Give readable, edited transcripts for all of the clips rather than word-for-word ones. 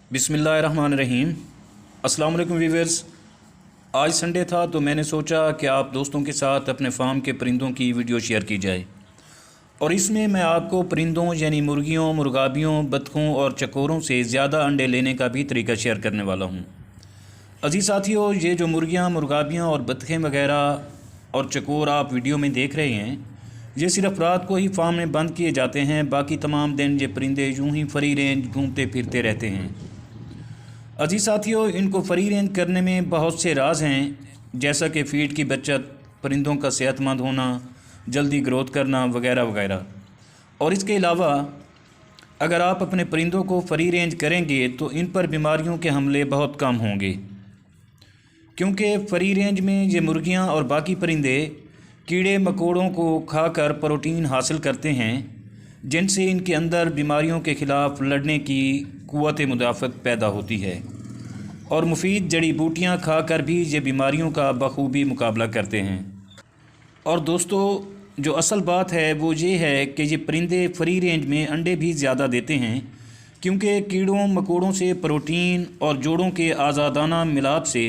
बिस्मिल्लाहिर्रहमानिर्रहीम। अस्सलाम वालेकुम व्यूअर्स। आज संडे था तो मैंने सोचा कि आप दोस्तों के साथ अपने फार्म के परिंदों की वीडियो शेयर की जाए, और इसमें मैं आपको परिंदों यानी मुर्गियों, मुर्गाबियों, बतखों और चकोरों से ज़्यादा अंडे लेने का भी तरीका शेयर करने वाला हूँ। अजीज़ साथियों, ये जो मुर्गियाँ, मुर्गाबियाँ और बतखें वगैरह और चकोर आप वीडियो में देख रहे हैं, ये सिर्फ रात को ही फार्म में बंद किए जाते हैं। बाकी तमाम दिन ये परिंदे यूं ही फ्री रेंज घूमते फिरते रहते हैं। अजीज़ साथियों, इनको फ्री रेंज करने में बहुत से राज हैं, जैसा कि फीड की बचत, परिंदों का सेहतमंद होना, जल्दी ग्रोथ करना वगैरह वगैरह। और इसके अलावा अगर आप अपने परिंदों को फ्री रेंज करेंगे तो इन पर बीमारियों के हमले बहुत कम होंगे, क्योंकि फ्री रेंज में ये मुर्गियां और बाकी परिंदे कीड़े मकोड़ों को खाकर प्रोटीन हासिल करते हैं, जिनसे इनके अंदर बीमारियों के ख़िलाफ़ लड़ने की क़ुव्वत मुदाफ़त पैदा होती है, और मुफीद जड़ी बूटियाँ खाकर भी ये बीमारियों का बखूबी मुकाबला करते हैं। और दोस्तों, जो असल बात है वो ये है कि ये परिंदे फ्री रेंज में अंडे भी ज़्यादा देते हैं, क्योंकि कीड़ों मकोड़ों से प्रोटीन और जोड़ों के आज़ादाना मिलाप से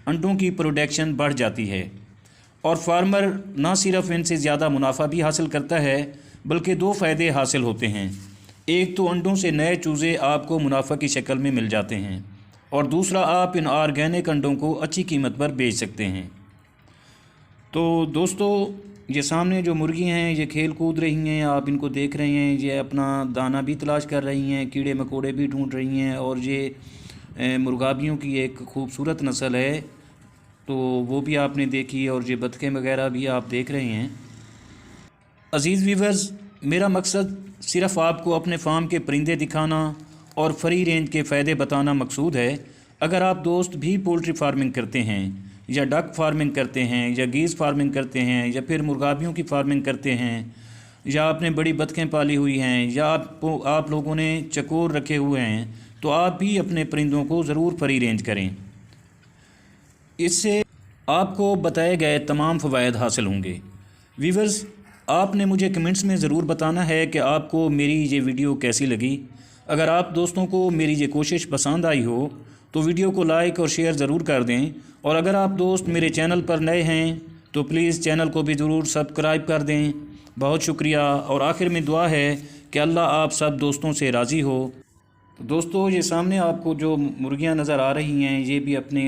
अंडों की प्रोडक्शन बढ़ जाती है, और फार्मर ना सिर्फ इनसे ज़्यादा मुनाफा भी हासिल करता है, बल्कि दो फ़ायदे हासिल होते हैं। एक तो अंडों से नए चूज़े आपको मुनाफा की शक्ल में मिल जाते हैं, और दूसरा आप इन ऑर्गेनिक अंडों को अच्छी कीमत पर बेच सकते हैं। तो दोस्तों, ये सामने जो मुर्गी हैं ये खेल कूद रही हैं, आप इनको देख रहे हैं। ये अपना दाना भी तलाश कर रही हैं, कीड़े मकोड़े भी ढूंढ रही हैं, और ये मुर्गाबियों की एक खूबसूरत नस्ल है, तो वो भी आपने देखी, और ये बतखें वगैरह भी आप देख रहे हैं। अज़ीज़ व्यूअर्स, मेरा मकसद सिर्फ़ आपको अपने फार्म के परिंदे दिखाना और फ्री रेंज के फ़ायदे बताना मकसूद है। अगर आप दोस्त भी पोल्ट्री फार्मिंग करते हैं, या डक फार्मिंग करते हैं, या गीज़ फार्मिंग करते हैं, या फिर मुर्गाबियों की फार्मिंग करते हैं, या आपने बड़ी बतखें पाली हुई हैं, या आप लोगों ने चकोर रखे हुए हैं, तो आप भी अपने परिंदों को ज़रूर फ्री रेंज करें। इससे आपको बताए गए तमाम फ़वाइद हासिल होंगे। व्यूअर्स, आपने मुझे कमेंट्स में ज़रूर बताना है कि आपको मेरी ये वीडियो कैसी लगी। अगर आप दोस्तों को मेरी ये कोशिश पसंद आई हो तो वीडियो को लाइक और शेयर ज़रूर कर दें, और अगर आप दोस्त मेरे चैनल पर नए हैं तो प्लीज़ चैनल को भी ज़रूर सब्सक्राइब कर दें। बहुत शुक्रिया, और आखिर में दुआ है कि अल्लाह आप सब दोस्तों से राज़ी हो। तो दोस्तों, ये सामने आपको जो मुर्गियाँ नज़र आ रही हैं, ये भी अपने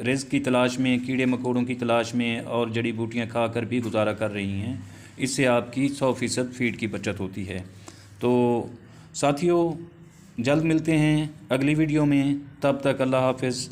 रिज़्क़ की तलाश में, कीड़े मकोड़ों की तलाश में और जड़ी बूटियाँ खा कर भी गुजारा कर रही हैं। इससे आपकी 100% फीड की बचत होती है। तो साथियों, जल्द मिलते हैं अगली वीडियो में। तब तक अल्लाह हाफ़िज़।